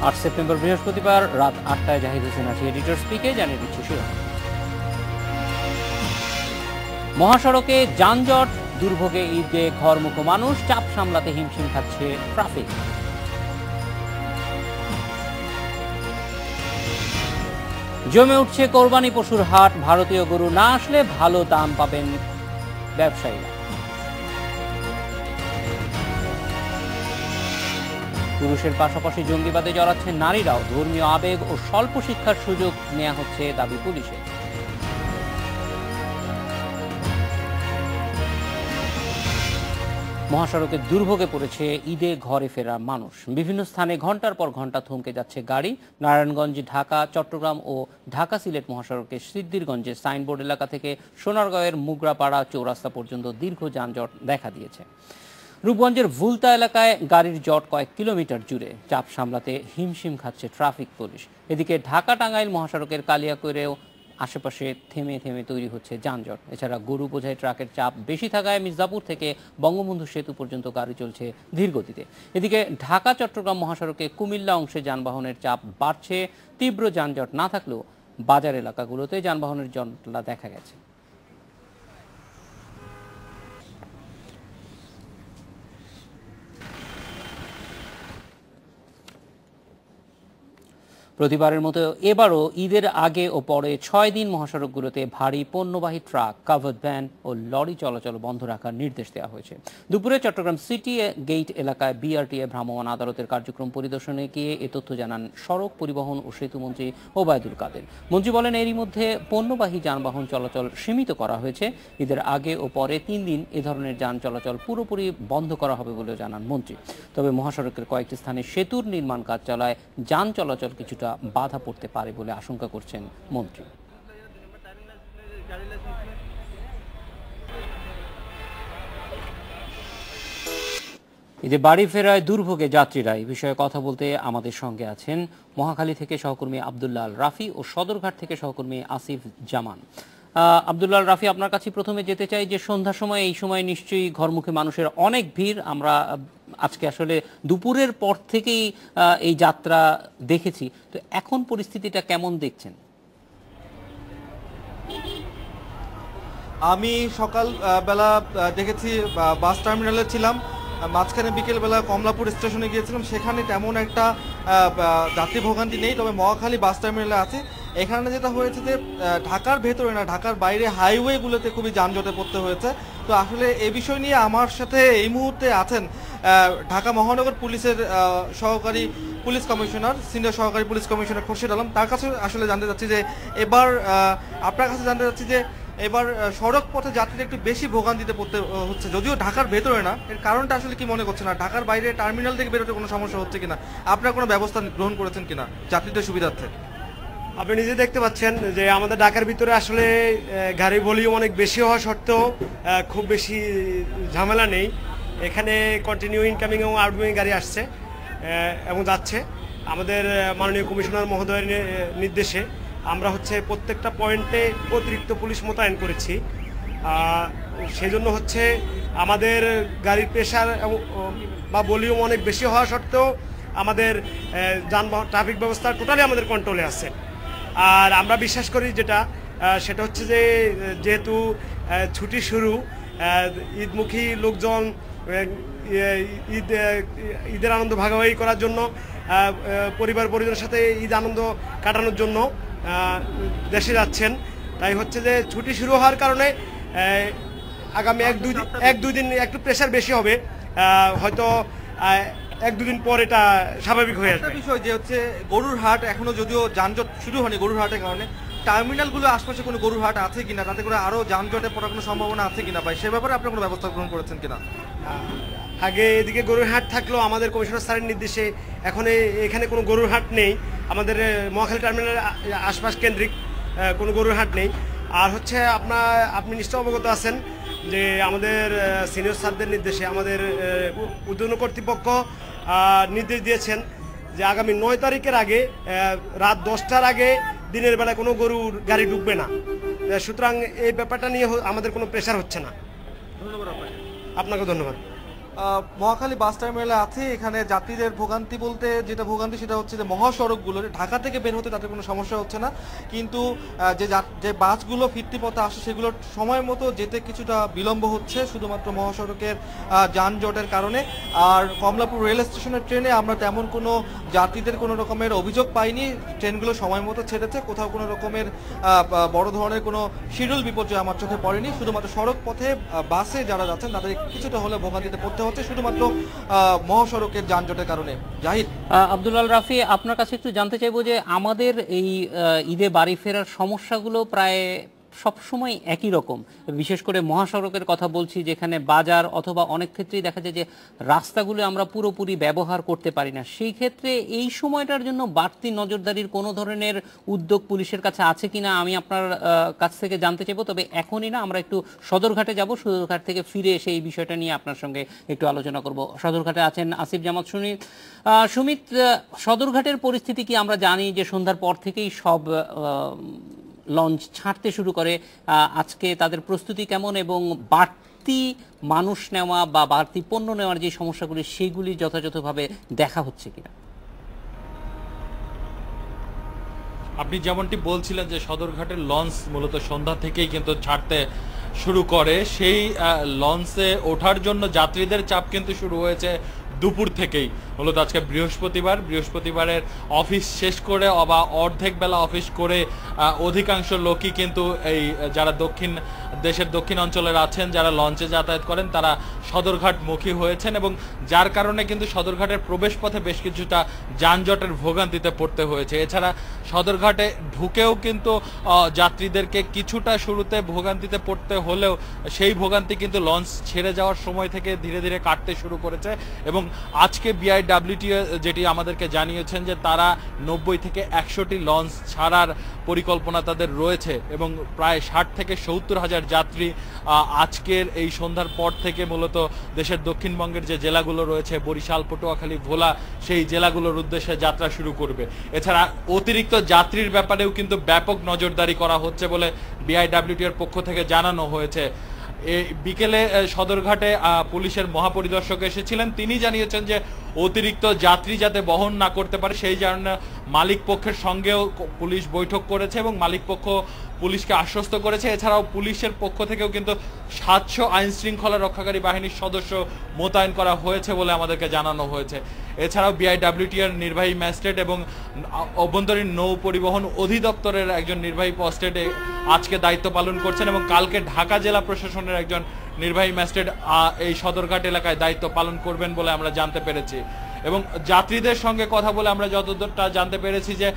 8 September বৃহস্পতিবার রাত 8টায় জাহিদ হোসেন আছি এডিটর স্পিকে জানিয়ে দিচ্ছি শিরোনাম। মহাসড়কে যানজট, দুর্ভোগে ঈদে ঘরমুখো মানুষ, চাপ সামলাতে হিমশিম খাচ্ছে ট্রাফিক। জমে উঠছে কোরবানি পশুর হাট, ভারতীয় গরু না আসলে ভালো দাম পাবেন ব্যবসায়ীরা। পুরুষের পাশাপাশি জঙ্গিবাদে জড়াচ্ছেন নারীরাও, ধর্মীয় আবেগ ও স্বল্প শিক্ষার সুযোগ নেওয়া হচ্ছে দাবি পুলিশের। মহাসড়কে দুর্ভোগে পড়েছে ঈদে ঘরে ফেরা মানুষ। বিভিন্ন স্থানে ঘন্টার পর ঘন্টা থমকে যাচ্ছে গাড়ি। নারায়ণগঞ্জ, ঢাকা, চট্টগ্রাম ও ঢাকা সিলেট মহাসড়কে সিদ্ধিরগঞ্জের সাইনবোর্ড এলাকা থেকে সোনারগাঁওয়ের মুগরাপাড়া চৌরাস্তা পর্যন্ত দীর্ঘ যানজট দেখা দিয়েছে। রূপগঞ্জের ভুলতা এলাকায় গাড়ির জট কয়েক কিলোমিটার জুড়ে, চাপ সামলাতে হিমশিম খাচ্ছে ট্রাফিক পুলিশ। এদিকে ঢাকা টাঙ্গাইল মহাসড়কের কালিয়াকৈরেও আশেপাশে থেমে থেমে তৈরি হচ্ছে যানজট। এছাড়া গরু বোঝাই ট্রাকের চাপ বেশি থাকায় মির্জাপুর থেকে বঙ্গবন্ধু সেতু পর্যন্ত গাড়ি চলছে ধীরগতিতে। এদিকে ঢাকা চট্টগ্রাম মহাসড়কে কুমিল্লা অংশে যানবাহনের চাপ বাড়ছে। তীব্র যানজট না থাকলেও বাজার এলাকাগুলোতে যানবাহনের জটলা দেখা গেছে। প্রতিবারের মতো এবারও ঈদের আগে ও পরে 6 দিন মহাসড়কগুলোতে ভারী পণ্যবাহী ট্রাক, কাভার্ড ভ্যান ও লরি চলাচল বন্ধ রাখার নির্দেশ দেওয়া হয়েছে। দুপুরে চট্টগ্রাম সিটি গেট এলাকায় বিআরটিএ ভ্রাম্যমাণ আদালতের কার্যক্রম পরিদর্শনে গিয়ে এ তথ্য জানান সড়ক পরিবহন ও সেতুমন্ত্রী ওবায়দুল কাদের। মন্ত্রী বলেন, এরই মধ্যে পণ্যবাহী যানবাহন চলাচল সীমিত করা হয়েছে। ঈদের আগে ও পরে 3 দিন এ ধরনের যান চলাচল পুরোপুরি বন্ধ করা হবে বলে জানান মন্ত্রী। তবে মহাসড়কের কয়েকটি স্থানে সেতুর নির্মাণ কাজ চলায় যান চলাচল কিছুটা বাধা পড়তে পারে বলে আশঙ্কা করছেন মন্ত্রী। ঈদে বাড়ি ফেরায় দুর্ভোগে যাত্রীরা। এই বিষয়ে কথা বলতে আমাদের সঙ্গে আছেন মহাখালী থেকে সহকর্মী আব্দুল্লাহ রাফি ও সদরঘাট থেকে সহকর্মী আসিফ জামান। আব্দুল্লাহ রাফি, আপনার কাছে প্রথমে যেতে চাই যে সন্ধ্যার সময়, এই সময় নিশ্চয়ই ঘরমুখী মানুষের অনেক ভিড়। আমরা আজকে আসলে দুপুরের পর থেকেই এই যাত্রা দেখেছি, তো এখন পরিস্থিতিটা কেমন দেখছেন? আমি সকাল বেলা দেখেছি, বাস টার্মিনালে ছিলাম, মাঝখানে বিকেলবেলা কমলাপুর স্টেশনে গিয়েছিলাম, সেখানে তেমন একটা যাত্রী ভোগান্তি নেই। তবে মহাখালী বাস টার্মিনালে আছে। এখানে যেটা হয়েছে যে ঢাকার ভেতরে না, ঢাকার বাইরে হাইওয়েগুলোতে খুবই যানজটে পড়তে হয়েছে। তো আসলে এই বিষয় নিয়ে আমার সাথে এই মুহূর্তে আছেন ঢাকা মহানগর পুলিশের সহকারী পুলিশ কমিশনার, সিনিয়র সহকারী পুলিশ কমিশনার খুরশিদ আলম। তার কাছে আসলে জানতে চাচ্ছি যে এবার আপনার কাছে জানতে চাচ্ছি যে এবার সড়ক পথে যাত্রীদের একটু বেশি ভোগান্তিতে পড়তে হচ্ছে, যদিও ঢাকার ভেতরে না। এর কারণটা আসলে কি মনে করছেন? না ঢাকার বাইরে টার্মিনাল থেকে বেরোতে কোনো সমস্যা হচ্ছে কিনা, আপনারা কোনো ব্যবস্থা গ্রহণ করেছেন কিনা যাত্রীদের সুবিধার্থে? আপনি নিজে দেখতে পাচ্ছেন যে আমাদের ঢাকার ভিতরে আসলে গাড়ি ভলিউম অনেক বেশি হওয়া সত্ত্বেও খুব বেশি ঝামেলা নেই। এখানে কন্টিনিউ ইনকামিং এবং আউটগোয়িং গাড়ি আসছে এবং যাচ্ছে। আমাদের মাননীয় কমিশনার মহোদয়ের নির্দেশে আমরা প্রত্যেকটা পয়েন্টে অতিরিক্ত পুলিশ মোতায়েন করেছি। সেই জন্য আমাদের গাড়ির প্রেশার বা ভলিউম অনেক বেশি হওয়া সত্ত্বেও আমাদের যানবাহন ট্রাফিক ব্যবস্থা টোটালি আমাদের কন্ট্রোলে আছে। আর আমরা বিশ্বাস করি সেটা হচ্ছে যে যেহেতু ছুটি শুরু, ঈদমুখী লোকজন ঈদের আনন্দ ভাগাভাগি করার জন্য, পরিবার পরিজনের সাথে ঈদ আনন্দ কাটানোর জন্য দেশে যাচ্ছেন। তাই যে ছুটি শুরু হওয়ার কারণে আগামী এক দুই দিন একটু প্রেশার বেশি হবে, হয়তো 1-2 দিন পর এটা স্বাভাবিক হয়ে আসবে। বিষয় যে গরুর হাট এখনো যদিও যানজট শুরু হয়নি গরুর হাটের কারণে, টার্মিনালগুলো আশপাশে কোনো গরুর হাট আছে কিনা, তাতে করে আরো যানজটে পড়ার কোনো সম্ভাবনা আছে কিনা ভাই, সে ব্যাপারে আপনি কোনো ব্যবস্থা গ্রহণ করেছেন কিনা? আগে এদিকে গরুর হাট থাকলেও আমাদের কমিশনার স্যারের নির্দেশে এখন এখানে কোনো গরুর হাট নেই। আমাদের মহাখালী টার্মিনালের আশপাশ কেন্দ্রিক কোনো গরুর হাট নেই। আর আপনি নিশ্চয় অবগত আছেন যে আমাদের সিনিয়র স্যারদের নির্দেশে আমাদের উদ্বোধন কর্তৃপক্ষ নির্দেশ দিয়েছেন যে আগামী 9 তারিখের আগে রাত 10টার আগে দিনের বেলায় কোনো গরুর গাড়ি ঢুকবে না। সুতরাং এই ব্যাপারটা নিয়ে আমাদের কোনো প্রেশার হচ্ছে না। ধন্যবাদ আপনাকে। ধন্যবাদ। মহাখালী বাস টার্মিনালে আছে, এখানে যাত্রীদের ভোগান্তি বলতে যেটা ভোগান্তি সেটা হচ্ছে যে মহাসড়কগুলো ঢাকা থেকে বের হতে তাদের কোনো সমস্যা হচ্ছে না, কিন্তু যে বাসগুলো ফিরতি পথে আসে সেগুলো সময় মতো যেতে কিছুটা বিলম্ব হচ্ছে শুধুমাত্র মহাসড়কের যানজটের কারণে। আর কমলাপুর রেল স্টেশনের ট্রেনে আমরা তেমন কোনো যাত্রীদের কোনো রকমের অভিযোগ পাইনি, ট্রেনগুলো সময় মতো ছেড়েছে, কোথাও কোনো রকমের বড় ধরনের কোনো শিডিউল বিপর্যয় আমার চোখে পড়েনি। শুধুমাত্র সড়ক পথে বাসে যারা যাচ্ছেন তাদের কিছুটা হলে ভোগান্তিতে পড়তে হচ্ছে শুধুমাত্র মহাসড়কের যানজটের কারণে। জাহিদ, আব্দুল আল রাফি, আপনার কাছে একটু জানতে চাইবো যে আমাদের এই ঈদে বাড়ি ফেরার সমস্যাগুলো প্রায় সবসময় একই রকম, বিশেষ করে মহাসড়কের কথা বলছি, যেখানে বাজার অথবা অনেক ক্ষেত্রেই দেখা যায় যে রাস্তাগুলো আমরা পুরোপুরি ব্যবহার করতে পারি না। সেই ক্ষেত্রে এই সময়টার জন্য বাড়তি নজরদারির কোনো ধরনের উদ্যোগ পুলিশের কাছে আছে কিনা আমি আপনার কাছ থেকে জানতে চাইবো। তবে এখনই না, আমরা একটু সদরঘাটে যাব, সদরঘাট থেকে ফিরে এসে এই বিষয়টা নিয়ে আপনার সঙ্গে একটু আলোচনা করব। সদরঘাটে আছেন আসিফ জামাত সুমিত। সদরঘাটের পরিস্থিতি কি? আমরা জানি যে সন্ধ্যার পর থেকেই সব লঞ্চ ছাড়তে শুরু করে, আজকে তাদের প্রস্তুতি কেমন এবং বাড়তি মানুষ নেওয়া বা বাড়তি পণ্য নেওয়ার যে সমস্যাগুলি সেগুলি যথাযথভাবে দেখা হচ্ছে কিনা? আপনি যেমনটি বলছিলেন যে সদরঘাটের লঞ্চ মূলত সন্ধ্যা থেকেই কিন্তু ছাড়তে শুরু করে, সেই লঞ্চে ওঠার জন্য যাত্রীদের চাপ কিন্তু শুরু হয়েছে দুপুর থেকেই। মূলত আজকে বৃহস্পতিবারের অফিস শেষ করে বা অর্ধেক বেলা অফিস করে অধিকাংশ লোকই কিন্তু এই যারা দেশের দক্ষিণ অঞ্চলের আছেন, যারা লঞ্চে যাতায়াত করেন, তারা সদরঘাট মুখী হয়েছেন এবং যার কারণে কিন্তু সদরঘাটের প্রবেশ পথে বেশ কিছুটা যানজটের ভোগান্তিতে পড়তে হয়েছে। এছাড়া সদরঘাটে ঢুকেও কিন্তু যাত্রীদেরকে কিছুটা শুরুতে ভোগান্তিতে পড়তে হলেও সেই ভোগান্তি কিন্তু লঞ্চ ছেড়ে যাওয়ার সময় থেকে ধীরে ধীরে কাটতে শুরু করেছে। এবং আজকে বিআইডব্লিউটিএ যেটি আমাদেরকে জানিয়েছেন যে তারা 90 থেকে 100টি লঞ্চ ছাড়ার পরিকল্পনা তাদের রয়েছে এবং প্রায় 60 থেকে 70 হাজার যাত্রী আজকের এই সন্ধ্যার পর থেকে মূলত দেশের দক্ষিণবঙ্গের যে জেলাগুলো রয়েছে, বরিশাল, পটুয়াখালী, ভোলা, সেই জেলাগুলোর উদ্দেশ্যে যাত্রা শুরু করবে। এছাড়া অতিরিক্ত যাত্রীর ব্যাপারেও কিন্তু ব্যাপক নজরদারি করা হচ্ছে বলে বিআইডব্লিউটিএর পক্ষ থেকে জানানো হয়েছে। বিকেলে সদরঘাটে পুলিশের মহাপরিদর্শক এসেছিলেন, তিনি জানিয়েছেন যে অতিরিক্ত যাত্রী যাতে বহন না করতে পারে সেই জন্য মালিক পক্ষের সঙ্গেও পুলিশ বৈঠক করেছে এবং মালিক পক্ষ পুলিশকে আশ্বস্ত করেছে। এছাড়াও পুলিশের পক্ষ থেকেও কিন্তু 700 আইন শৃঙ্খলা রক্ষাকারী বাহিনীর সদস্য মোতায়েন করা হয়েছে বলে আমাদেরকে জানানো হয়েছে। এছাড়াও বিআইডব্লিউটিএর নির্বাহী ম্যাজিস্ট্রেট এবং অভ্যন্তরীণ নৌ পরিবহন অধিদপ্তরের একজন নির্বাহী ম্যাজিস্ট্রেট আজকে দায়িত্ব পালন করছেন এবং কালকে ঢাকা জেলা প্রশাসনের একজন নির্বাহী ম্যাজিস্ট্রেট এই সদরঘাট এলাকায় দায়িত্ব পালন করবেন বলে আমরা জানতে পেরেছি। এবং যাত্রীদের সঙ্গে কথা বলে আমরা যতদূরটা জানতে পেরেছি যে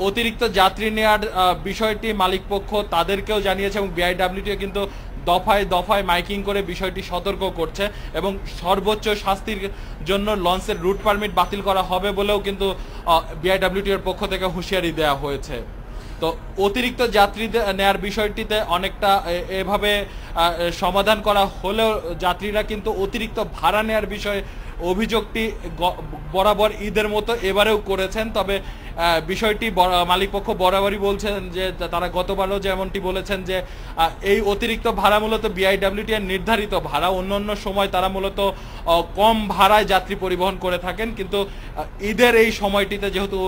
অতিরিক্ত যাত্রী নেওয়ার বিষয়টি মালিকপক্ষ তাদেরকেও জানিয়েছে এবং বিআইডব্লিউটিও কিন্তু দফায় দফায় মাইকিং করে বিষয়টি সতর্ক করছে এবং সর্বোচ্চ শাস্তির জন্য লঞ্চের রুট পারমিট বাতিল করা হবে বলেও কিন্তু বিআইডব্লিউটির পক্ষ থেকে হুঁশিয়ারি দেওয়া হয়েছে। তো অতিরিক্ত যাত্রী নেয়ার বিষয়টিতে অনেকটা এভাবে সমাধান করা হলেও যাত্রীরা কিন্তু অতিরিক্ত ভাড়া নেয়ার বিষয়ে অভিযোগটি বরাবর ঈদের মতো এবারেও করেছেন। তবে বিষয়টি মালিকপক্ষ বরাবরই বলছেন যে তারা গতবারও যেমনটি বলেছেন যে এই অতিরিক্ত ভাড়া মূলত বিআইডব্লিউটি এর নির্ধারিত ভাড়া, অন্য সময় তারা মূলত কম ভাড়ায় যাত্রী পরিবহন করে থাকেন, কিন্তু ঈদের এই সময়টিতে যেহেতু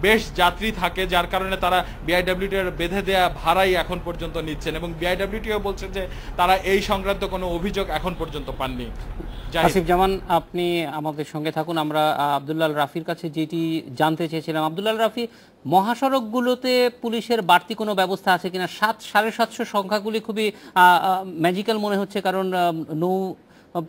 বেশ যাত্রী থাকে যার কারণে তারা বিআইডব্লিউটি এর বেঁধে দেয়া ভাড়াই এখন পর্যন্ত নিচ্ছেন এবং বিআইডব্লিউটিও বলছেন যে তারা এই সংক্রান্ত কোনো অভিযোগ এখন পর্যন্ত পাননি। আসিফ জামান, আপনি আমাদের সঙ্গে থাকুন। আমরা আব্দুল্লাহ রাফির কাছে যেটি জানতে চেয়েছিলাম, আব্দুল্লাহ রাফি, মহাসড়কগুলোতে পুলিশের বাড়তি কোনো ব্যবস্থা আছে কিনা? 700-750 সংখ্যাগুলি খুবই ম্যাজিক্যাল মনে হচ্ছে, কারণ নৌ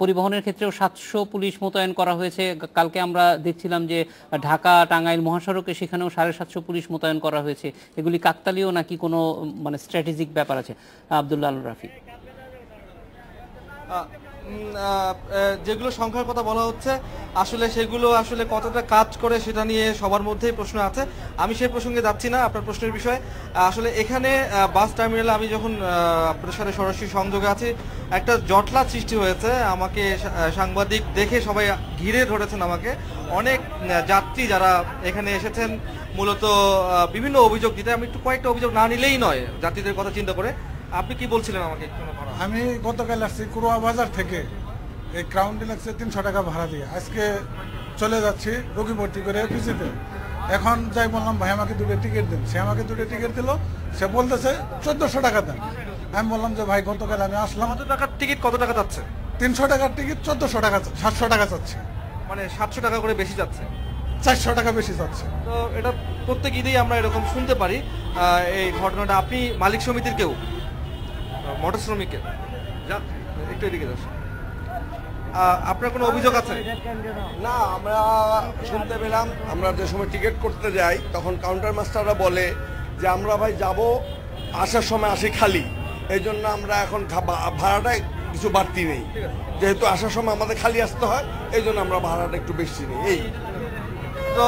পরিবহনের ক্ষেত্রেও 700 পুলিশ মোতায়েন করা হয়েছে। কালকে আমরা দেখছিলাম যে ঢাকা টাঙ্গাইল মহাসড়কে সেখানেও 750 পুলিশ মোতায়েন করা হয়েছে। এগুলি কাকতালীয় নাকি কোনো মানে স্ট্র্যাটেজিক ব্যাপার আছে? আব্দুল্লাহ রাফি, যেগুলো সংখ্যার কথা বলা হচ্ছে আসলে সেগুলো আসলে কতটা কাজ করে সেটা নিয়ে সবার মধ্যেই প্রশ্ন আছে। আমি সেই প্রসঙ্গে যাচ্ছি না আপনার প্রশ্নের বিষয়ে। আসলে এখানে বাস টার্মিনালে আমি যখন আপনাদের সাথে সরাসরি সংযোগে আছি, একটা জটলা সৃষ্টি হয়েছে। আমাকে সাংবাদিক দেখে সবাই ঘিরে ধরেছেন আমাকে। অনেক যাত্রী যারা এখানে এসেছেন মূলত বিভিন্ন অভিযোগ দিতে, আমি একটু কয়েকটা অভিযোগ না নিলেই নয় যাত্রীদের কথা চিন্তা করে। আপনি কি বলছিলেন আমাকে? আমি গতকাল আসছি কুরুয়া বাজার থেকে, এই ক্রাউন ডিলাক্সে 300 টাকা ভাড়া দিয়ে আজকে চলে যাচ্ছি রোগী ভর্তি করে পিসিতে। এখন যাই বললাম ভাই আমাকে 2টা টিকিট দিন, সে আমাকে 2টা টিকিট দিল, সে বলতেছে 1400 টাকা দেন। আমি বললাম যে ভাই গতকাল আমি আসলাম, কত টাকার টিকিট কত টাকা যাচ্ছে? 300 টাকার টিকিট 1400 টাকা, 700 টাকা যাচ্ছে, মানে 700 টাকা করে বেশি যাচ্ছে, 400 টাকা বেশি যাচ্ছে। তো এটা প্রত্যেক ঈদেই আমরা এরকম শুনতে পারি। এই ঘটনাটা আপনি মালিক সমিতির কেউ, মোটর শ্রমিকের, যান একটু এদিকে যাচ্ছেন, আপনার কোনো অভিযোগ আছে? না, আমরা শুনতে পেলাম, আমরা যে সময় টিকিট করতে যাই তখন কাউন্টার মাস্টাররা বলে যে আমরা ভাই যাব, আসার সময় আসি খালি, এই জন্য আমরা এখন ভাড়াটা কিছু বাড়তি নেই, যেহেতু আসার সময় আমাদের খালি আসতে হয় এই জন্য আমরা ভাড়াটা একটু বেশি নেই। এই তো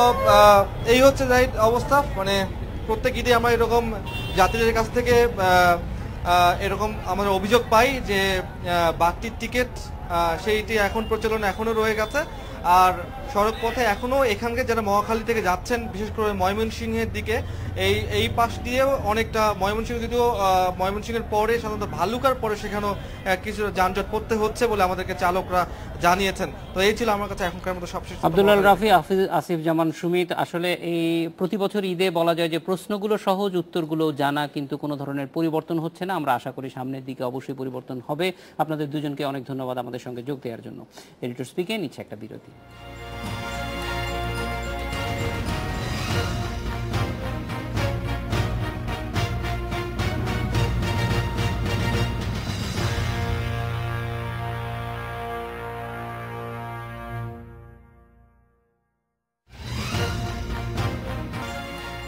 এই হচ্ছে যাই অবস্থা, মানে প্রত্যেক ঈদে আমরা এরকম যাত্রীদের কাছ থেকে এরকম আমাদের অভিযোগ পাই যে বাড়তির টিকিট সেইটি এখন প্রচলন এখনো রয়ে গেছে। আর সড়ক পথে এখনো এখানকার যারা মহাখালী থেকে যাচ্ছেন, বিশেষ করে ময়মনসিংহের দিকে, এই পাশ দিয়েও অনেকটা ময়মনসিংহ, যদিও ময়মনসিংহের পরে সাধারণত ভালুকার পরে সেখানেও কিছু যানজট পড়তে হচ্ছে বলে আমাদেরকে চালকরা জানিয়েছেন। তো এই ছিল আমার কাছে এখনকার মতো সবশেষ। আব্দুল্লাহ রাফি, আসিফ জামান সুমিত, আসলে এই প্রতি বছর ঈদে বলা যায় যে প্রশ্নগুলো সহজ, উত্তরগুলো জানা, কিন্তু কোনো ধরনের পরিবর্তন হচ্ছে না। আমরা আশা করি সামনের দিকে অবশ্যই পরিবর্তন হবে। আপনাদের দুজনকে অনেক ধন্যবাদ আমাদের সঙ্গে যোগ দেওয়ার জন্য। এডিটর স্পিকে নিচ্ছে একটা বিরতি।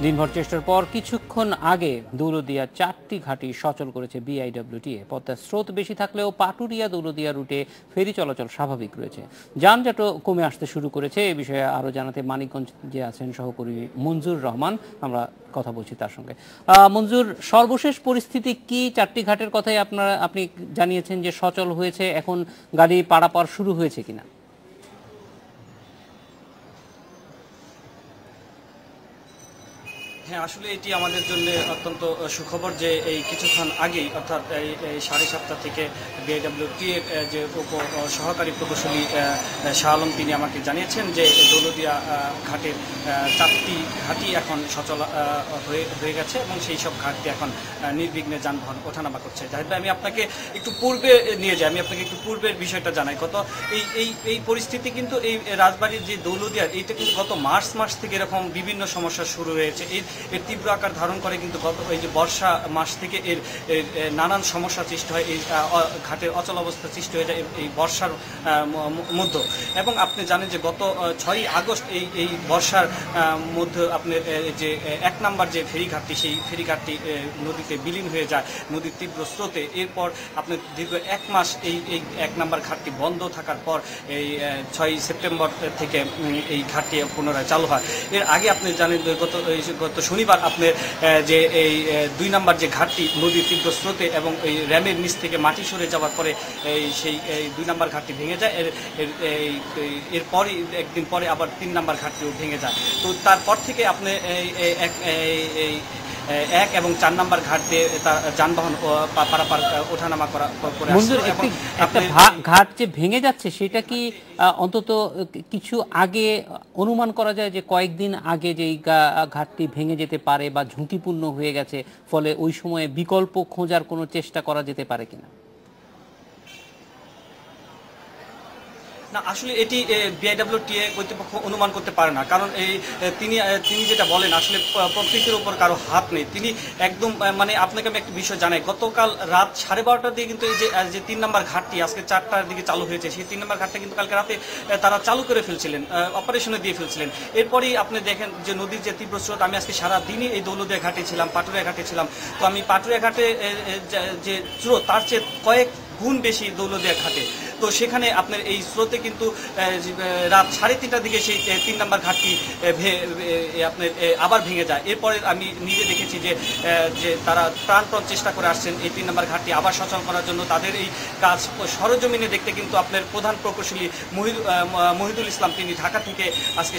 দিনভর চেষ্টার পর কিছুক্ষণ আগে দৌলদিয়া 4টি ঘাঁটি সচল করেছে বিআইডব্লিউটিএ। পদ্মার স্রোত বেশি থাকলেও পাটুরিয়া দৌলদিয়া রুটে ফেরি চলাচল স্বাভাবিক রয়েছে, যানজটও কমে আসতে শুরু করেছে। এ বিষয়ে আরও জানাতে মানিকগঞ্জে আছেন সহকর্মী মঞ্জুর রহমান, আমরা কথা বলছি তার সঙ্গে। মঞ্জুর, সর্বশেষ পরিস্থিতি কি? 4টি ঘাটের কথাই আপনি জানিয়েছেন যে সচল হয়েছে, এখন গাড়ি পারাপার শুরু হয়েছে কিনা? হ্যাঁ, আসলে এটি আমাদের জন্য অত্যন্ত সুখবর যে এই কিছুক্ষণ আগেই, অর্থাৎ এই 7:30 থেকে বিআইডব্লিউটিএ যে সহকারী প্রকৌশলী শাহ আলম তিনি আমাকে জানিয়েছেন যে দৌলদিয়া ঘাটের 4টি ঘাটই এখন সচল হয়ে গেছে এবং সেই সব ঘাটটি এখন নির্বিঘ্নে যানবাহন ওঠানামা করছে। জাহিদ ভাই, আমি আপনাকে একটু পূর্বে নিয়ে যাই, আমি আপনাকে একটু পূর্বের বিষয়টা জানাই। এই পরিস্থিতি কিন্তু এই রাজবাড়ির যে দৌলদিয়ার, এইটা কিন্তু গত মার্চ মাস থেকে এরকম বিভিন্ন সমস্যা শুরু হয়েছে। এর তীব্র আকার ধারণ করে কিন্তু গত এই যে বর্ষা মাস থেকে এর নানান সমস্যা সৃষ্টি হয়, এই ঘাটের অচল অবস্থা সৃষ্টি হয়ে যায় এই বর্ষার মধ্যে। এবং আপনি জানেন যে গত 6ই আগস্ট এই বর্ষার মধ্যে আপনার যে 1 নম্বর যে ফেরিঘাটটি, সেই ফেরিঘাটটি নদীতে বিলীন হয়ে যায় নদীর তীব্র স্রোতে। এরপর আপনার দীর্ঘ 1 মাস এই 1 নম্বর ঘাটটি বন্ধ থাকার পর এই 6ই সেপ্টেম্বর থেকে এই ঘাটটি পুনরায় চালু হয়। এর আগে আপনি জানেন গত শনিবার আপনার যে এই 2 নম্বর যে ঘাটটি নদীর তীব্র স্রোতে এবং এই র্যামের নিচ থেকে মাটি সরে যাওয়ার পরে সেই 2 নম্বর ঘাটটি ভেঙে যায়। এরপরই একদিন পরে আবার 3 নম্বর ঘাটটিও ভেঙে যায়। তো তারপর থেকে আপনি এই 1 এবং 4 নম্বর ঘাট দিয়ে যানবাহন পারাপার ওঠানামা করে আসছে। একটা ঘাট যে ভেঙে যাচ্ছে সেটা কি অন্তত কিছু আগে অনুমান করা যায় যে কয়েকদিন আগে যে ঘাটটি ভেঙে যেতে পারে বা ঝুঁকিপূর্ণ হয়ে গেছে, ফলে ওই সময়ে বিকল্প খোঁজার কোনো চেষ্টা করা যেতে পারে কিনা? না, আসলে এটি বিআইডব্লিউটিএ কর্তৃপক্ষ অনুমান করতে পারে না, কারণ তিনি যেটা বলেন আসলে প্রকৃতির উপর কারো হাত নেই। তিনি একদম মানে আপনাকে আমি একটা বিষয় জানাই, গতকাল রাত 12:30 দিয়ে কিন্তু এই যে 3 নম্বর ঘাটটি আজকে 4টার দিকে চালু হয়েছে, সেই 3 নম্বর ঘাটটা কিন্তু কালকে রাতে তারা চালু করে ফেলছিলেন, অপারেশনে দিয়ে ফেলছিলেন। এরপরেই আপনি দেখেন যে নদীর যে তীব্র স্রোত, আমি আজকে সারাদিনই এই দৌলদিয়া ঘাটে ছিলাম, পাটুরিয়া ঘাটে ছিলাম। তো আমি পাটুরিয়া ঘাটে যে স্রোত তার চেয়ে কয়েক গুণ বেশি দৌলদিয়া ঘাটে। তো সেখানে আপনার এই স্রোতে কিন্তু রাত 3:30টার দিকে সেই 3 নম্বর ঘাটটি আপনার আবার ভেঙে যায়। এরপরে আমি নিজে দেখেছি যে তারা প্রাণপণ চেষ্টা করে আসছেন এই 3 নম্বর ঘাটটি আবার সচল করার জন্য। তাদের এই কাজ সরজমিনে দেখতে কিন্তু আপনার প্রধান প্রকৌশলী মহিদুল ইসলাম তিনি ঢাকা থেকে আজকে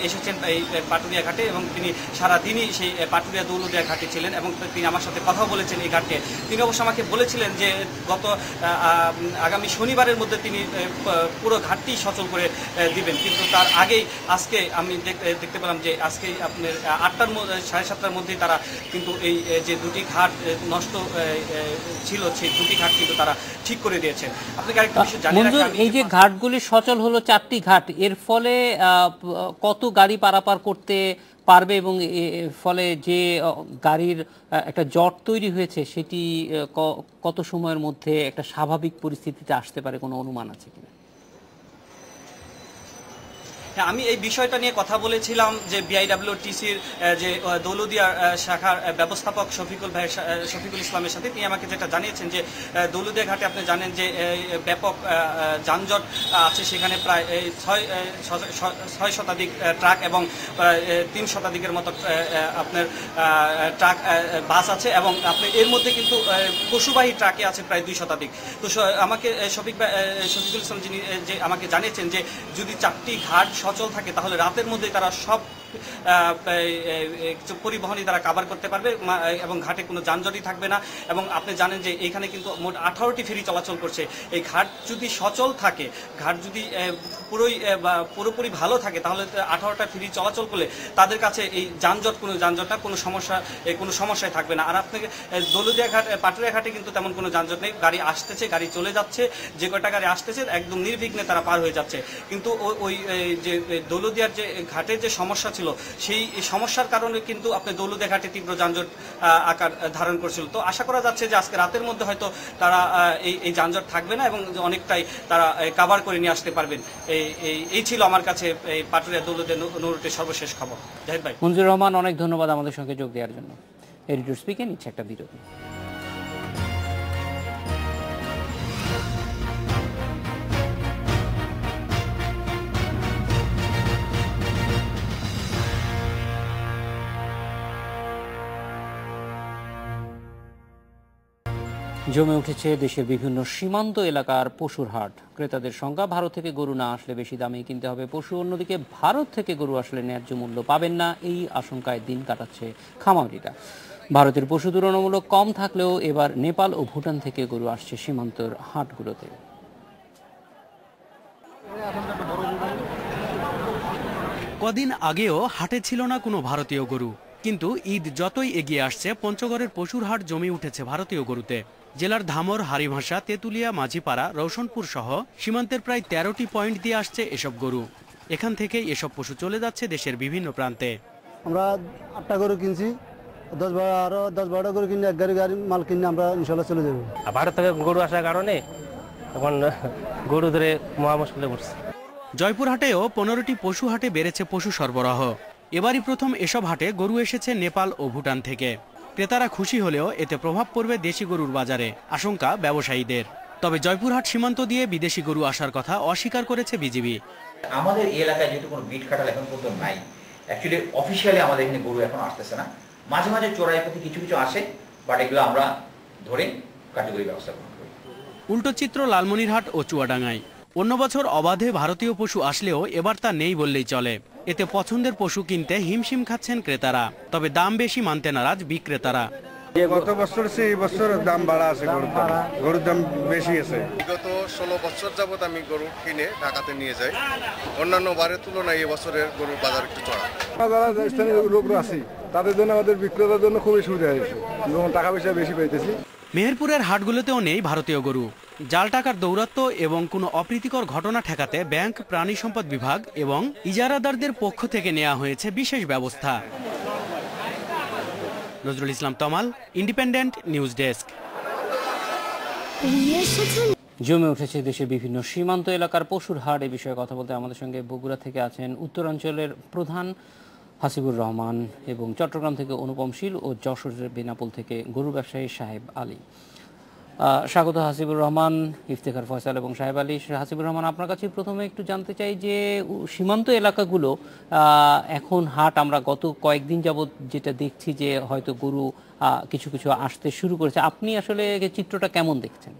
এসেছেন এই পাটুরিয়া ঘাটে এবং তিনি সারাদিনই সেই পাটুরিয়া দৌলদিয়া ঘাটে ছিলেন এবং তিনি আমার সাথে কথা বলেছেন এই ঘাটে। তিনি অবশ্য আমাকে বলেছিলেন যে গত আগামী শনিবার রবিবারের মধ্যে তিনি পুরো ঘাটটি সচল করে দিবেন, কিন্তু তার আগেই আজকে আমি দেখতে পেলাম যে আজকে আপনার 8টার মধ্যে 7:30টার মধ্যেই তারা কিন্তু এই যে দুটি ঘাট নষ্ট ছিল সেই দুটি ঘাট কিন্তু তারা ঠিক করে দিয়েছেন। আপনাকে আরেকটা বিষয় জানিয়ে রাখি, এই যে ঘাটগুলি সচল হলো 4টি ঘাট, এর ফলে কত গাড়ি পারাপার করতে পারবে এবং এর ফলে যে গাড়ির একটা জট তৈরি হয়েছে সেটি কত সময়ের মধ্যে একটা স্বাভাবিক পরিস্থিতিতে আসতে পারে, কোনো অনুমান আছে কিনা? হ্যাঁ, আমি এই বিষয়টা নিয়ে কথা বলেছিলাম যে বিআইডব্লিউটিসির যে দৌলতদিয়া শাখার ব্যবস্থাপক শফিকুল ইসলামের সাথে। তিনি আমাকে যেটা জানিয়েছেন যে দৌলতদিয়া ঘাটে আপনি জানেন যে ব্যাপক যানজট আছে, সেখানে প্রায় 6 শতাধিক ট্রাক এবং 3 শতাধিকের মতো আপনার ট্রাক বাস আছে, এবং আপনি এর মধ্যে কিন্তু পশুবাহী ট্রাকে আছে প্রায় 2 শতাধিক। তো আমাকে শফিকুল ইসলাম যিনি যে আমাকে জানিয়েছেন যে যদি 4টি ঘাট সচল থাকে তাহলে রাতের মধ্যে তারা সব পরিবহনই তারা কাভার করতে পারবে এবং ঘাটে কোনো যানজটই থাকবে না। এবং আপনি জানেন যে এখানে কিন্তু মোট 18টি ফেরি চলাচল করছে। এই ঘাট যদি সচল থাকে, ঘাট যদি পুরোপুরি ভালো থাকে, তাহলে 18টা ফেরি চলাচল করলে তাদের কাছে এই যানজটটা কোনো সমস্যায় থাকবে না। আর আপনাকে দৌলতদিয়া ঘাট, পাটুরিয়া ঘাটে কিন্তু তেমন কোনো যানজট নেই, গাড়ি আসতেছে, গাড়ি চলে যাচ্ছে, যে কয়টা গাড়ি আসতেছে একদম নির্বিঘ্নে তারা পার হয়ে যাচ্ছে। কিন্তু ওই যে দৌলতদিয়ার যে ঘাটের যে সমস্যা ছিল, সেই সমস্যার কারণে কিন্তু আপনার দৌলতদিয়া ঘাটে তীব্র যানজট আকার ধারণ করছিল। তো আশা করা যাচ্ছে যে আজকে রাতের মধ্যে হয়তো তারা এই যানজট থাকবে না এবং অনেকটাই তারা কাভার করে নিয়ে আসতে পারবেন। এই ছিল আমার কাছে এই পাটুরিয়া দৌলতদিয়া নৌরুটের সর্বশেষ খবর। জাহিদ ভাই। মঞ্জুর রহমান, অনেক ধন্যবাদ আমাদের সঙ্গে যোগ দেওয়ার জন্য। এডিটর স্পিকে নিচ্ছে একটা বিরতি। জমে উঠেছে দেশের বিভিন্ন সীমান্ত এলাকার পশুর হাট। ক্রেতাদের সংখ্যা, ভারত থেকে গরু না আসলে বেশি দামে কিনতে হবে পশু, অন্যদিকে ভারত থেকে গরু আসলে ন্যায্য মূল্য পাবেন না, এই আশঙ্কায় দিন কাটাচ্ছে খামারিরা। ভারতের পশু তুলনামূলক কম থাকলেও এবার নেপাল ও ভুটান থেকে গরু আসছে সীমান্তের হাটগুলোতে। কদিন আগেও হাটে ছিল না কোনো ভারতীয় গরু, কিন্তু ঈদ যতই এগিয়ে আসছে পঞ্চগড়ের পশুর হাট জমে উঠেছে ভারতীয় গরুতে। জেলার ধামর, হারিভাষা, তেঁতুলিয়া, মাঝিপাড়া, রওশনপুর সহ সীমান্তের প্রায় 13টি পয়েন্ট দিয়ে আসছে এসব গরু। এখান থেকেই এসব পশু চলে যাচ্ছে দেশের বিভিন্ন প্রান্তে। আমরা 8টা গরু কিনছি, 10-12টা গরু কিনে এক গাড়ি মাল কিনে আমরা ইনশাল্লাহ চলে যাবো। ভারত থেকে গরু আসার কারণে এখন গরু ধরে মহা মুশকিলে পড়ছে। জয়পুরহাটেও 15টি পশু হাটে বেড়েছে পশু সরবরাহ। এবারই প্রথম এসব হাটে গরু এসেছে নেপাল ও ভুটান থেকে। ক্রেতারা খুশি হলেও এতে প্রভাব পড়বে দেশি গরুর বাজারে, আশঙ্কা ব্যবসায়ীদের। তবে জয়পুরহাট সীমান্ত দিয়ে বিদেশি গরু আসার কথা অস্বীকার করেছে বিজিবি। আমাদের এই এলাকায় যেহেতু কোনো বিট কাটাল এখন পর্যন্ত নাই, অ্যাকচুয়ালি অফিসিয়ালি আমাদের এখানে গরু এখন আসতেছে না। মাঝে মাঝে চোরাই পথে কিছু কিছু আসে, বাট এগুলো আমরা ধরে কার্যকরী ব্যবস্থা গ্রহণ করি। উল্টো চিত্র লালমনিরহাট ও চুয়াডাঙ্গায়। অন্য বছর অবাধে ভারতীয় পশু আসলেও এবার তা নেই বললেই চলে। এতে পছন্দের পশু কিনতে হিমশিম খাচ্ছেন ক্রেতারা, তবে দাম বেশি মানতে নারাজ বিক্রেতারা। গত বছর এই বছর দাম বাড়া আছে, গরুর দাম বেশি আছে। বিগত 16 বছর যাবত আমি গরু কিনে ঢাকাতে নিয়ে যাই, অন্যান্য বারের তুলনায় এই বছরের গরুর বাজার একটু চড়া। যারা স্থানীয় লোক আছে তাদের জন্য, আমাদের বিক্রেতার জন্য খুবই সুবিধা হয়েছে এবং টাকা পয়সা বেশি পাইতেছি। মেহেরপুরের হাটগুলোতেও নেই ভারতীয় গরু। জাল টাকার দৌরাত্ম্য এবং কোনো অপ্রীতিকর ঘটনা ঠেকাতে ব্যাংক, প্রাণী সম্পদ বিভাগ এবং ইজারাদারদের পক্ষ থেকে নেওয়া হয়েছে বিশেষ ব্যবস্থা। নজরুল ইসলাম তমাল, ইন্ডিপেন্ডেন্ট নিউজ ডেস্ক। জমে উঠেছে দেশের বিভিন্ন সীমান্ত এলাকার পশুর হাট। এ বিষয়ে কথা বলতে আমাদের সঙ্গে বগুড়া থেকে আছেন উত্তরাঞ্চলের প্রধান হাসিবুর রহমান এবং চট্টগ্রাম থেকে অনুপম শীল ও যশোরের বেনাপোল থেকে গরু ব্যবসায়ী সাহেব আলী। স্বাগত হাসিবুর রহমান, ইফতেখার ফয়সাল এবং সাহেব আলী। হাসিবুর রহমান, আপনার কাছে প্রথমে একটু জানতে চাই যে সীমান্ত এলাকাগুলো এখন হাট, আমরা গত কয়েকদিন যাবৎ যেটা দেখছি যে হয়তো গরু কিছু কিছু আসতে শুরু করেছে, আপনি আসলে চিত্রটা কেমন দেখছেন?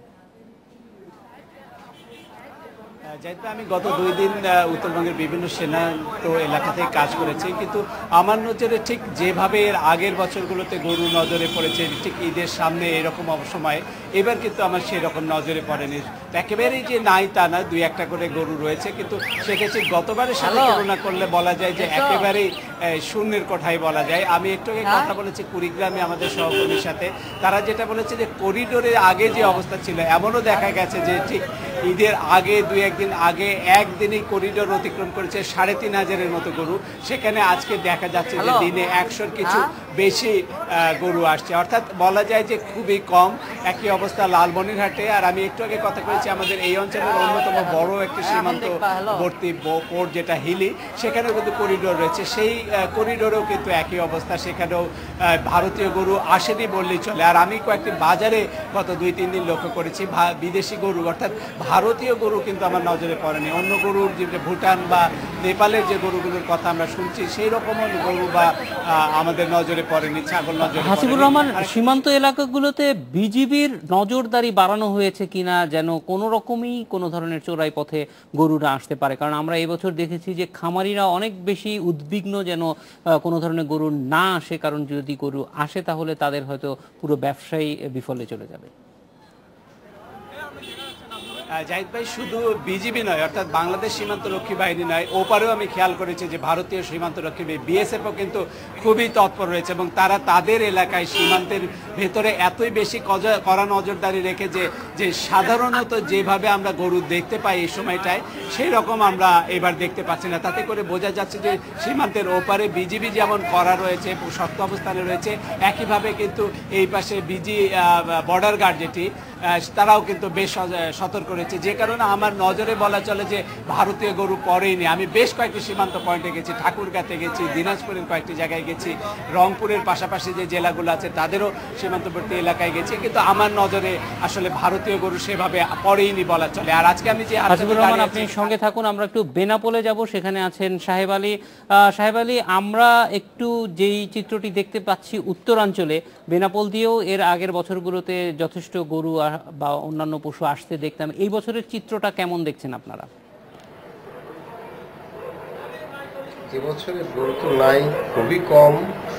যেহেতু আমি গত 2 দিন উত্তরবঙ্গের বিভিন্ন সীমান্ত এলাকাতে কাজ করেছি, কিন্তু আমার নজরে ঠিক যেভাবে এর আগের বছরগুলোতে গরু নজরে পড়েছে ঠিক ঈদের সামনে এরকম সময়, এবার কিন্তু আমার সেরকম নজরে পড়েনি। একেবারেই যে নাই তা না, 2-1টা করে গরু রয়েছে, কিন্তু সেক্ষেত্রে গতবারের সাথে তুলনা করলে বলা যায় যে একেবারেই শূন্যের কোঠায় বলা যায়। আমি একটু আগে কথা বলেছি কুড়িগ্রামে আমাদের সহকর্মীর সাথে, তারা যেটা বলেছে যে করিডোরের আগে যে অবস্থা ছিল এমনও দেখা গেছে যে ঠিক ঈদের আগে 2-1 দিন আগে একদিনই করিডোর অতিক্রম করেছে 3,500-এর মতো গরু। সেখানে আজকে দেখা যাচ্ছে যে দিনে 100-র কিছু বেশি গরু আসছে, অর্থাৎ বলা যায় যে খুবই কম। একই অবস্থা লালমনিরহাটে। আর আমি একটু আগে কথা বলেছি আমাদের এই অঞ্চলের অন্যতম বড় একটি সীমান্তবর্তী পোর্ট যেটা হিলি, সেখানেও কিন্তু করিডোর রয়েছে। সেই করিডোরেও কিন্তু একই অবস্থা, সেখানেও ভারতীয় গরু আসেনি বললেই চলে। আর আমি কয়েকটি বাজারে গত 2-3 দিন লক্ষ্য করেছি বিদেশি গরু, অর্থাৎ ভারতীয় গরু কিন্তু আমার নজরে পড়েনি। অন্য গরুর যে ভুটান বা নেপালের যে গরুগুলোর কথা আমরা শুনছি সেই রকমও গরু বা আমাদের নজরে পড়েনি, ছাগল নজরে পড়েনি। হাসিবুর রহমান, সীমান্ত এলাকাগুলোতে বিজিবির নজরদারি বাড়ানো হয়েছে কিনা, যেন কোনো রকমই কোনো ধরনের চোরাই পথে গরুরা আসতে পারে? কারণ আমরা এবছর দেখেছি যে খামারিরা অনেক বেশি উদ্বিগ্ন যেন কোনো ধরনের গরু না আসে, কারণ যদি গরু আসে তাহলে তাদের হয়তো পুরো ব্যবসায়ী বিফলে চলে যাবে। জাহিদ ভাই, শুধু বিজিবি নয়, অর্থাৎ বাংলাদেশ সীমান্তরক্ষী বাহিনী নয়, ওপারেও আমি খেয়াল করেছি যে ভারতীয় সীমান্তরক্ষী বিএসএফও কিন্তু খুবই তৎপর রয়েছে এবং তারা তাদের এলাকায় সীমান্তের ভেতরে এতই বেশি কড়া নজরদারি রেখে যে সাধারণত যেভাবে আমরা গরু দেখতে পাই এই সময়টায় সেই রকম আমরা এবার দেখতে পাচ্ছি না। তাতে করে বোঝা যাচ্ছে যে সীমান্তের ওপারে বিজিবি যেমন করা রয়েছে, শক্ত অবস্থানে রয়েছে, একইভাবে কিন্তু এই পাশে বর্ডার গার্ড যেটি তারাও কিন্তু বেশ সতর্ক রয়েছে, যে কারণে আমার নজরে বলা চলে যে ভারতীয় গরু পড়েইনি। আমি বেশ কয়েকটি সীমান্ত পয়েন্টে গেছি, ঠাকুরগাঁতে গেছি, দিনাজপুরের কয়েকটি জায়গায় গেছি, রংপুরের পাশাপাশি যে জেলাগুলো আছে তাদেরও সীমান্তবর্তী এলাকায় গেছি, কিন্তু আমার নজরে আসলে ভারতীয় গরু সেভাবে পড়েইনি বলা চলে। আর আজকে আমি যে হাসিবুর রহমান, আপনি সঙ্গে থাকুন, আমরা একটু বেনাপোলে যাব, সেখানে আছেন সাহেব আলী। সাহেব আলী, আমরা একটু যেই চিত্রটি দেখতে পাচ্ছি উত্তরাঞ্চলে, বেনাপোল দিয়েও এর আগের বছরগুলোতে যথেষ্ট গরু বা অন্যান্য পশু আসতে দেখতাম, এই বছরের চিত্রটা কেমন দেখছেন আপনারা? এবছরে গরু তো নাই, খুবই কম।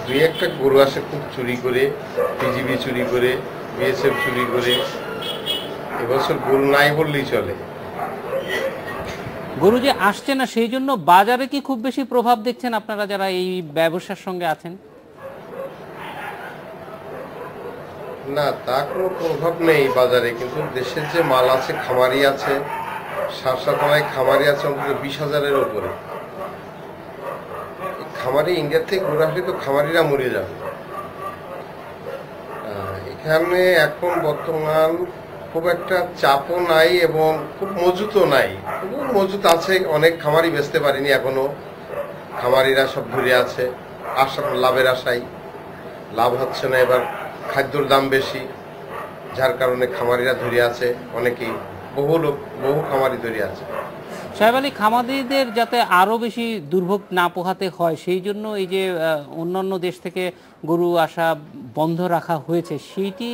2-1টা গরু আসে খুব চুরি করে, বিজিবি চুরি করে, বিএসএফ চুরি করে। এবছর গরু নাই বললেই চলে। গরু যে আসছে না সেই জন্য বাজারে কি খুব বেশি প্রভাব দেখছেন আপনারা যারা এই ব্যবসার সঙ্গে আছেন? না, তা কোনো প্রভাব নেই বাজারে, কিন্তু দেশের যে মাল আছে, খামারি আছে, সারসাতলায় খামারি আছে অন্তত 20,000-এর উপরে। খামারি ইন্ডিয়া থেকে ঘুরে আসলে তো খামারিরা মরে যাবে। এখানে এখন বর্তমান খুব একটা চাপও নাই এবং খুব মজুতও নাই। খুব মজুত আছে, অনেক খামারি বেচতে পারিনি এখনো, খামারিরা সব ঘুরে আছে লাভের আশায়। লাভ হচ্ছে না, এবার খাদ্যর দাম বেশি, যার কারণে খামারিরা ধরে আছে, অনেকেই বহু খামারি ধরে আছে। সাহেব আলী, খামারিদের যাতে আরো বেশি দুর্ভোগ না পোহাতে হয় সেই জন্য এই যে অন্যান্য দেশ থেকে গরু আসা বন্ধ রাখা হয়েছে, সেইটি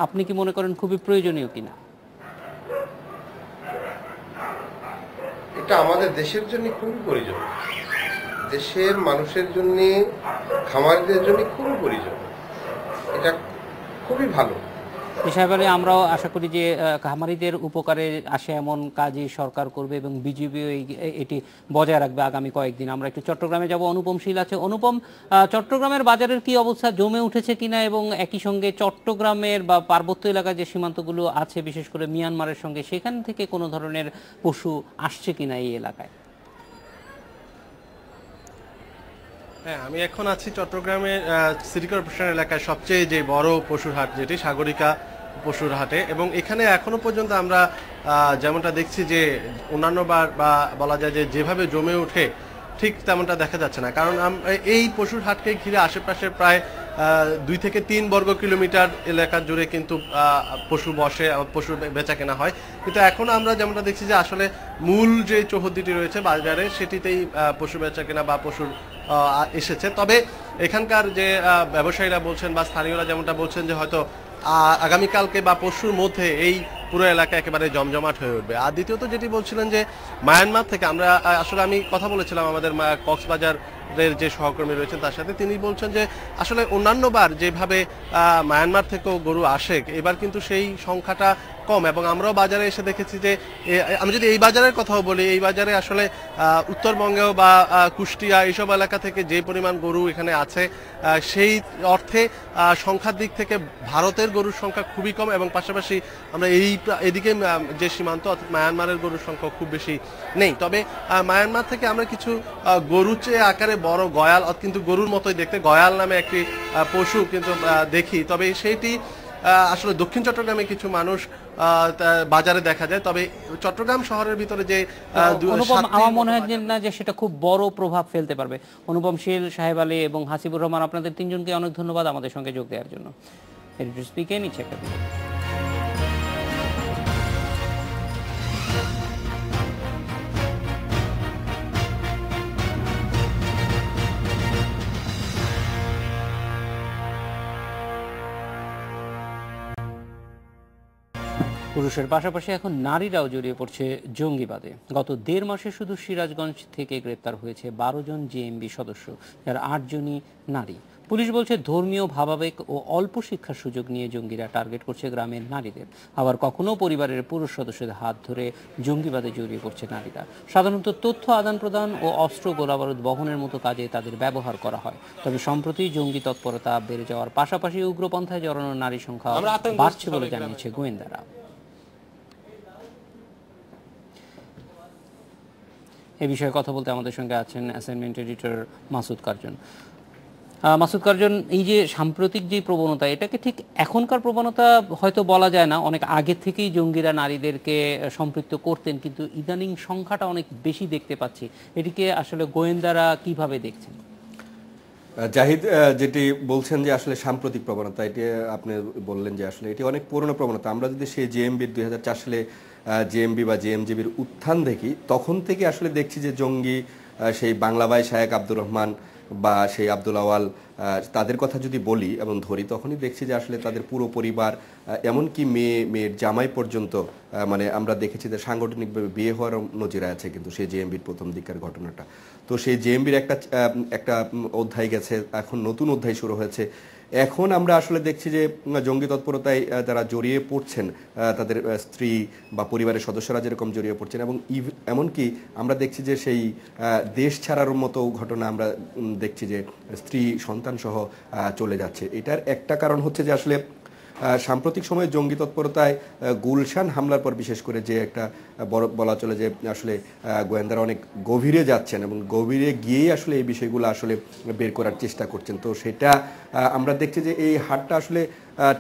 আপনি কি মনে করেন খুবই প্রয়োজনীয় কিনা? এটা আমাদের দেশের জন্য খুবই প্রয়োজন, দেশের মানুষের জন্য, খামারিদের জন্য খুবই প্রয়োজন। এটা খুবই ভালো। সাহেব আলী, আমরাও আশা করি যে খামারিদের উপকারে আসে এমন কাজই সরকার করবে এবং বিজিবিও এটি বজায় রাখবে আগামী কয়েকদিন। আমরা একটু চট্টগ্রামে যাব, অনুপম শীল আছে। অনুপম, চট্টগ্রামের বাজারের কি অবস্থা, জমে উঠেছে কিনা, এবং একই সঙ্গে চট্টগ্রামের বা পার্বত্য এলাকার যে সীমান্তগুলো আছে বিশেষ করে মিয়ানমারের সঙ্গে, সেখান থেকে কোনো ধরনের পশু আসছে কিনা এই এলাকায়? হ্যাঁ, আমি এখন আছি চট্টগ্রামের সিটি কর্পোরেশন এলাকায় সবচেয়ে যে বড় পশুর হাট, যেটি সাগরিকা পশুর হাটে, এবং এখানে এখনো পর্যন্ত আমরা যেমনটা দেখছি যে অন্যান্য বার বা বলা যায় যে যেভাবে জমে ওঠে ঠিক তেমনটা দেখা যাচ্ছে না। কারণ এই পশুর হাটকে ঘিরে আশেপাশে প্রায় 2 থেকে 3 বর্গ কিলোমিটার এলাকা জুড়ে কিন্তু পশু বসে, পশু বেচা কেনা হয়। কিন্তু এখন আমরা যেমনটা দেখছি যে আসলে মূল যে চৌহদ্দিটি রয়েছে বাজারে, সেটিতেই পশু বেচা কেনা বা পশুর এসেছে। তবে এখানকার যে ব্যবসায়ীরা বলছেন বা স্থানীয়রা যেমনটা বলছেন যে হয়তো আগামীকালকে বা পরশুর মধ্যে এই পুরো এলাকা একেবারে জমজমাট হয়ে উঠবে। আর দ্বিতীয়ত যেটি বলছিলেন যে মায়ানমার থেকে আমরা আসলে আমি কথা বলেছিলাম আমাদের কক্সবাজারের যে সহকর্মী রয়েছেন তার সাথে, তিনি বলছেন যে আসলে অন্যান্যবার যেভাবে মায়ানমার থেকেও গরু আসে এবার কিন্তু সেই সংখ্যাটা কম, এবং আমরাও বাজারে এসে দেখেছি যে আমি যদি এই বাজারের কথাও বলি, এই বাজারে আসলে উত্তরবঙ্গেও বা কুষ্টিয়া এইসব এলাকা থেকে যে পরিমাণ গরু এখানে আছে সেই অর্থে সংখ্যার দিক থেকে ভারতের গরুর সংখ্যা খুবই কম, এবং পাশাপাশি আমরা এদিকে যে সীমান্ত অর্থাৎ মায়ানমারের গরুর সংখ্যা খুব বেশি নেই। তবে মায়ানমার থেকে আমরা কিছু গরুর চেয়ে আকারে বড় গয়াল, কিন্তু গরুর মতোই দেখতে গয়াল নামে একটি পশু কিন্তু দেখি, তবে সেইটি আসলে দক্ষিণ চট্টগ্রামে কিছু মানুষ বাজারে দেখা যায়। তবে চট্টগ্রাম শহরের ভিতরে যে আমার মনে হয় না যে সেটা খুব বড় প্রভাব ফেলতে পারবে। অনুপম শীল, সাহেব আলী এবং হাসিবুর রহমান, আপনাদের তিনজনকে অনেক ধন্যবাদ আমাদের সঙ্গে যোগ দেওয়ার জন্য। এডিটর স্পিকে নিচ্ছে একটা পুরুষের পাশাপাশি এখন নারীরাও জড়িয়ে পড়ছে জঙ্গিবাদে। গত 1.5 মাসে শুধু সিরাজগঞ্জ থেকে গ্রেপ্তার হয়েছে 12 জন জেএমবি সদস্য, যার 8 জনই নারী। পুলিশ বলছে ধর্মীয় ভাবাবেগ ও অল্প শিক্ষার সুযোগ নিয়ে জঙ্গিরা টার্গেট করছে গ্রামের নারীদের। আবার কখনো পরিবারের পুরুষ সদস্যদের হাত ধরে জঙ্গিবাদে জড়িয়ে পড়ছে নারীরা। সাধারণত তথ্য আদান প্রদান ও অস্ত্র গোলাবারুদ বহনের মতো কাজে তাদের ব্যবহার করা হয়। তবে সম্প্রতি জঙ্গি তৎপরতা বেড়ে যাওয়ার পাশাপাশি উগ্রপন্থায় জড়ানো নারী সংখ্যা বাড়ছে বলে জানিয়েছে গোয়েন্দারা। এ বিষয়ে কথা বলতে আমাদের সঙ্গে আছেন assignment editor Masud Curzon. Masud Curzon, এই যে সাম্প্রতিক যে প্রবণতা, এটাকে ঠিক এখনকার প্রবণতা হয়তো বলা যায় না, অনেক আগে থেকেই জঙ্গিরা নারীদেরকে সম্পৃক্ত করতেন, কিন্তু ইদানিং সংখ্যাটা অনেক বেশি দেখতে পাচ্ছি। এটিকে আসলে গোয়েন্দারা কিভাবে দেখছেন? জাহিদ, যেটি বলছেন যে আসলে সাম্প্রতিক প্রবণতা, এটি আপনি বললেন যে আসলে এটি অনেক পুরনো প্রবণতা। আমরা যদি সেই জেএমবির 2004 সালে জেএমবি বা জেএমজিবির উত্থান দেখি, তখন থেকে আসলে দেখছি যে জঙ্গি সেই বাংলা ভাই শায়েক আব্দুর রহমান বা সেই আব্দুল আওয়াল, তাদের কথা যদি বলি এবং ধরি, তখনই দেখছি যে আসলে তাদের পুরো পরিবার, এমনকি মেয়ের জামাই পর্যন্ত, মানে আমরা দেখেছি যে সাংগঠনিকভাবে বিয়ে হওয়ার নজির আছে কিন্তু সেই জেএমবির প্রথম দিকের ঘটনাটা। তো সেই জেএমবির একটা অধ্যায় গেছে, এখন নতুন অধ্যায় শুরু হয়েছে। এখন আমরা আসলে দেখছি যে জঙ্গি তৎপরতায় যারা জড়িয়ে পড়ছেন, তাদের স্ত্রী বা পরিবারের সদস্যরা যেরকম জড়িয়ে পড়ছেন, এবং এমনকি আমরা দেখছি যে সেই দেশ ছাড়ার মতো ঘটনা আমরা দেখছি যে স্ত্রী সন্তান সহ চলে যাচ্ছে। এটার একটা কারণ হচ্ছে যে আসলে সাম্প্রতিক সময়ে জঙ্গি তৎপরতায় গুলশান হামলার পর বিশেষ করে যে একটা বলা চলে যে আসলে গোয়েন্দারা অনেক গভীরে যাচ্ছেন এবং গভীরে গিয়েই আসলে এই বিষয়গুলো আসলে বের করার চেষ্টা করছেন। তো সেটা আমরা দেখছি যে এই হারটা আসলে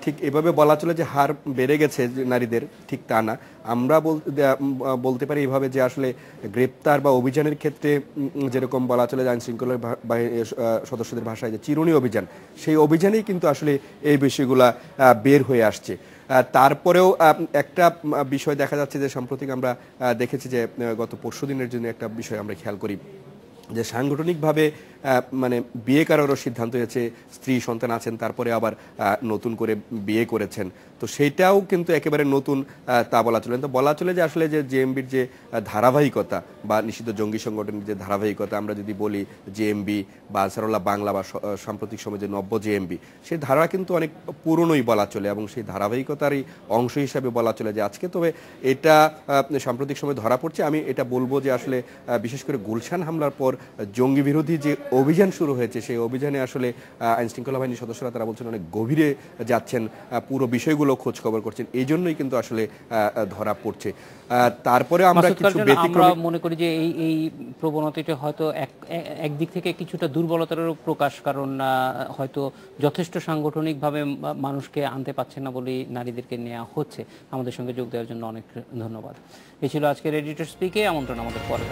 ঠিক এভাবে বলা চলে যে হার বেড়ে গেছে নারীদের, ঠিক তা না। আমরা বলতে পারি এইভাবে যে আসলে গ্রেপ্তার বা অভিযানের ক্ষেত্রে যেরকম বলা চলে যে আইনশৃঙ্খলা সদস্যদের ভাষায় যে চিরুনি অভিযান, সেই অভিযানেই কিন্তু আসলে এই বিষয়গুলা বের হয়ে আসছে। তারপরেও একটা বিষয় দেখা যাচ্ছে যে সাম্প্রতিক আমরা দেখেছি যে গত পরশুদিনের জন্য একটা বিষয় আমরা খেয়াল করি যে সাংগঠনিকভাবে মানে বিয়ে করারও সিদ্ধান্ত হয়েছে, স্ত্রী সন্তান আছেন, তারপরে আবার নতুন করে বিয়ে করেছেন। তো সেইটাও কিন্তু একেবারে নতুন তা বলা চলে। তো বলা চলে যে আসলে যে জেএমবির যে ধারাবাহিকতা বা নিষিদ্ধ জঙ্গি সংগঠনের যে ধারাবাহিকতা, আমরা যদি বলি জেএমবি বা আনসারুল্লাহ বাংলা বা সাম্প্রতিক সময়ে যে নব্য জেএমবি, সেই ধারা কিন্তু অনেক পুরনোই বলা চলে এবং সেই ধারাবাহিকতারই অংশ হিসাবে বলা চলে যে আজকে তবে এটা সাম্প্রতিক সময় ধরা পড়ছে। আমি এটা বলবো যে আসলে বিশেষ করে গুলশান হামলার পর জঙ্গি বিরোধী যে অভিযান শুরু হয়েছে, সেই অভিযানে আসলে আইনশৃঙ্খলা বাহিনীর সদস্যরা তারা বলছেন অনেক গভীরে যাচ্ছেন, পুরো বিষয়গুলো খোঁজ খবর করছেন, এই জন্যই কিন্তু আসলে ধরা পড়ছে। তারপরে আমরা কিছু ব্যতিক্রম মনে করি যে এই প্রবণতাটি হয়তো একদিক থেকে কিছুটা দুর্বলতারও প্রকাশ, কারণ হয়তো যথেষ্ট সাংগঠনিকভাবে মানুষকে আনতে পারছে না বলেই নারীদেরকে নেওয়া হচ্ছে। আমাদের সঙ্গে যোগ দেওয়ার জন্য অনেক ধন্যবাদ। এই ছিল আজকের এডিটর স্পিকে। আমন্ত্রণ আমাদের পরে।